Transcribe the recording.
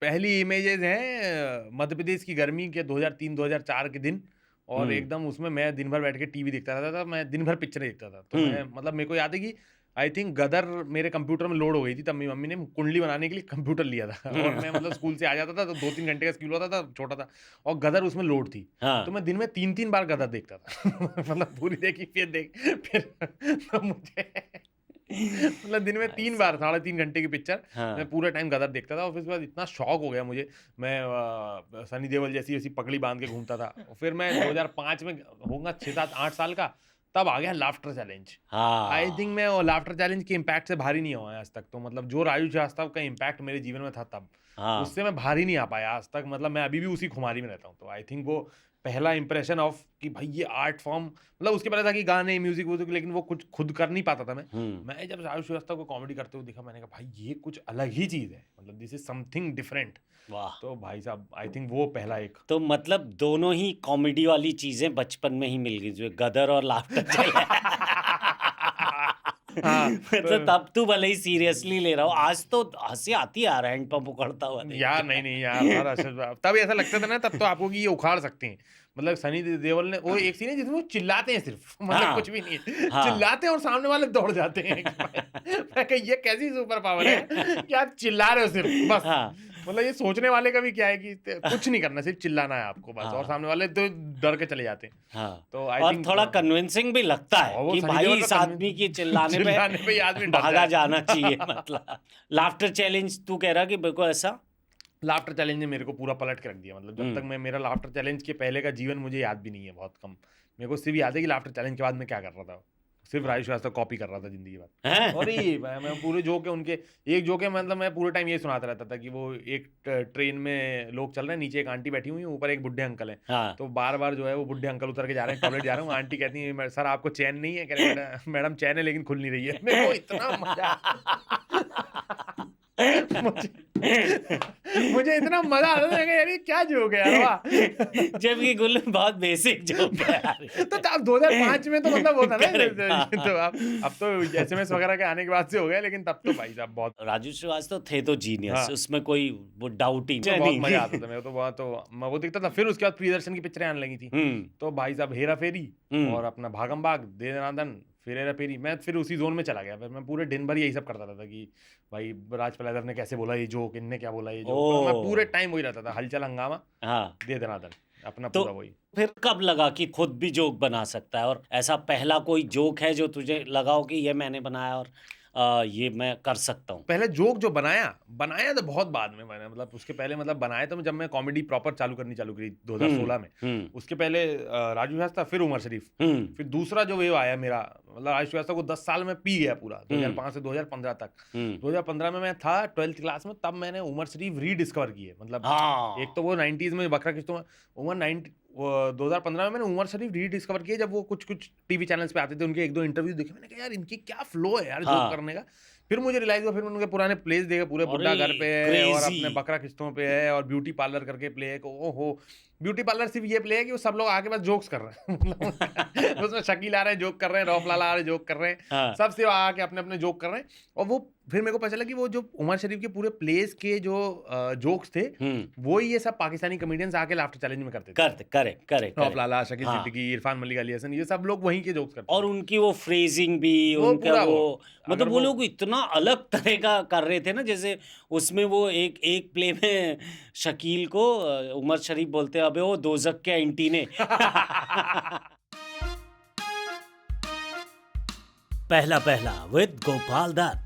पहली इमेजेस हैं मध्य प्रदेश की गर्मी के 2003-2004 के दिन और हुँ, एकदम उसमें मैं दिन भर बैठ के टीवी देखता रहता था। मैं दिन भर पिक्चरें देखता था। तो हुँ। मैं मतलब मेरे को याद है कि आई थिंक गदर मेरे कंप्यूटर में लोड हो गई थी, तब मेरी मम्मी ने कुंडली बनाने के लिए कंप्यूटर लिया था और मैं मतलब स्कूल से आ जाता था तो 2-3 घंटे का स्कूल होता था, छोटा था और गदर उसमें लोड थी। हाँ, तो मैं दिन में 3-3 बार गदर देखता था। मतलब पूरी देखी फिर तो मुझे मतलब दिन में 3 ऐसा बार साढ़े 3 घंटे की पिक्चर मैं हाँ, पूरे टाइम गदर देखता था और फिर उसके बाद इतना शौक हो गया मुझे, मैं सनी देओल जैसी वैसी पगड़ी बाँध के घूमता था। और फिर मैं 2005 में होऊँगा 6, 7, 8 साल का, तब आ गया लाफ्टर चैलेंज। आई थिंक हाँ, मैं वो लाफ्टर चैलेंज के इम्पैक्ट से बाहर ही नहीं हुआ आज तक। तो मतलब जो राजू श्रीवास्तव का इम्पैक्ट मेरे जीवन में था तब, हाँ। उससे मैं बाहर ही नहीं आ पाया आज तक। मतलब मैं अभी भी उसी खुमारी में रहता हूँ। तो आई थिंक वो पहला इंप्रेशन ऑफ कि भाई ये आर्ट फॉर्म, मतलब उसके पहले था कि गाने, म्यूज़िक वूज़िक, लेकिन वो कुछ खुद कर नहीं पाता था मैं। हुँ, मैं जब राजू श्रीवास्तव को कॉमेडी करते हुए देखा, मैंने कहा भाई ये कुछ अलग ही चीज़ है। मतलब दिस इज़ समथिंग डिफरेंट। वाह! तो भाई साहब आई थिंक वो पहला एक तो मतलब दोनों ही कॉमेडी वाली चीज़ें बचपन में ही मिल गई, जो गदर और लाफ्टर चैलेंज। हाँ, मतलब तो तब तू भले ही सीरियसली ले रहा हो, आज तो हँसी आती है यार हैंडपंप उखड़ता हुआ देख यार नहीं, नहीं यार के। सर असल तब ऐसा लगता था ना, तब तो आपको कि ये उखाड़ सकते हैं। मतलब सनी देओल ने वो एक सीन है जिसमें वो चिल्लाते हैं सिर्फ मतलब हाँ, कुछ भी नहीं है। हाँ। चिल्लाते हैं और सामने वाले दौड़ जाते हैं कि भाई मैं कहा ये कैसी सुपर पावर है कि आप चिल्ला रहे हो सिर्फ बस। हाँ, मतलब ये सोचने वाले का भी क्या है कि कुछ नहीं करना, सिर्फ चिल्लाना है आपको बस और हाँ, सामने वाले तो डर के चले जाते हैं। हाँ। तो आई और थिंक थोड़ा कन्विंसिंग भी लगता है और वो कि सनी भाई देओल का इस आदमी की चिल्लाने पे चिल्लाने पे ही आदमी डर भागा जाए। जाना चाहिए मतलब। लाफ्टर चैलेंज तू कह रहा कि बिल्कुल ऐसा? लाफ्टर चैलेंज ने मेरे को पूरा पलट के रख दिया। मतलब जब तक हुँ। मैं मेरा लाफ्टर चैलेंज के पहले का जीवन मुझे याद भी नहीं है, बहुत कम। मेरे को सिर्फ़ याद है कि लाफ्टर चैलेंज के बाद मैं क्या कर रहा था। सिर्फ़ हाँ। राजू श्रीवास्तव कॉपी कर रहा था ज़िंदगी भर। और हैं? ये मैं पूरे जोक है उनके, एक जोक है मतलब मैं पूरे टाइम ये सुनाता रहता था कि वो एक ट्रेन में लोग चल रहे हैं, नीचे एक आंटी बैठी हुई है, ऊपर एक बुड्ढे अंकल हैं। हाँ। तो बार-बार जो है वो बुड्ढे अंकल उतर के जा रहे हैं, टॉयलेट जा रहे हैं, वो आंटी कहती हैं, "म सर आपको चैन नहीं है?" कह रहे, मैडम चैन है लेकिन खुल नहीं रही है।" मेरे को इतना मज़ा मुझे मुझे इतना मज़ा आता था, मैं कहा यार ये क्या जोक है यार वाह! जबकि गुल्लू बहुत बेसिक जोक है यार तो ये। तब 2005 में तो मतलब वो था ना करेक्ट हाँ। तो अब तो एसएमएस वगैरह के आने के बाद से हो गया, लेकिन तब तो भाई साहब बहुत राजू श्रीवास्तव थे तो जीनियस, हाँ, उसमें कोई वो डाउट ही उसमें बहुत मज़ा नहीं। आता था मेरे को। तो वहाँ तो मैं वो देखता था, फिर उसके बाद प्रियदर्शन की पिक्चरें आने लगी थी। हुँ, तो भाई साहब हेरा-फेरी हुँ। और अपना भागम-भाग, दे दनादन, फिर हेरा-फेरी, मैं फिर उसी ज़ोन में चला गया। फिर मैं पूरे दिन भर यही सब करता था कि भाई राज पहलवान ने कैसे बोला ये जोक, इनने क्या बोला ये जोक, तो मैं ओह! पूरे टाइम वही रहता था, हलचल हंगामा, हाँ, दे दनादन, अपना तो पूरा वही। फिर कब लगा कि खुद भी जोक बना सकता है और ऐसा पहला कोई जोक है जो तुझे लगा हो कि ये मैंने बनाया और ये मैं कर सकता हूँ? पहले जोक जो बनाया तो बहुत बाद में मैंने, मतलब उसके पहले मतलब बनाया तो जब मैं कॉमेडी प्रॉपर चालू करी हुँ, 2016 में। हुँ, उसके पहले राजू श्रीवास्तव, फिर उमर शरीफ, हुँ, फिर दूसरा जो वेव आया मेरा, मतलब राजू श्रीवास्तव को 10 साल में पी गया पूरा, हुँ, 2005 से 2015 तक। हुँ। 2015 में मैं था 12th क्लास में, तब मैंने उमर शरीफ रीडिस्कवर किए। मतलब एक हाँ। तो वो 90s में बकरा किश्तों में उमर 90 वो 2015 में मैंने उमर शरीफ रीडिस्कवर किए, जब वो कुछ टीवी चैनल्स पे आते थे, उनके 1-2 इंटरव्यू देखे, मैंने कहा यार इनकी क्या फ्लो है यार जोक हाँ, करने का। फिर मुझे रियलाइज़ हुआ, फिर मैंने उनके पुराने प्लेस देखे, पूरे अरे बुड्ढा घर पे है और क्रेज़ी! अपने बकरा किश्तों पे है और ब्यूटी पार्लर करके प्ले है। ओहो! ब्यूटी पार्लर सिर्फ़ ये प्ले है कि वो सब लोग आके बस जोक्स कर रहे हैं। मतलब उसमें शकील आ रहे हैं, जोक कर रहे हैं, रऊफ लाला आ रहे हैं, जोक कर रहे हैं। हाँ, सब सिर्फ़ आके अपने-अपने जोक कर रहे हैं और वो फिर मेरे को पता चला कि वो जो उमर शरीफ के पूरे प्लेस के जो जोक्स थे, हुँ, वो ही ये सब पाकिस्तानी कॉमेडियंस आके लाफ्टर चैलेंज में करते थे। Correct, correct, correct, Rauf correct. Lala, Shakeel हाँ, सिद्दीकी, इरफान मलिक, अली हसन, ये सब लोग वहीं के जोक्स करते और थे। उनकी वो फ्रेज़िंग भी, वो उनका पूरा वो अगर मतलब वो वो लोग इतना अलग तरह का कर रहे थे ना, जैसे उसमें वो एक एक प्ले में शकील को उमर शरीफ बोलते हैं, "अबे ओ दोज़ख के एंटीने।" पहला पहला विद गोपाल दत्त।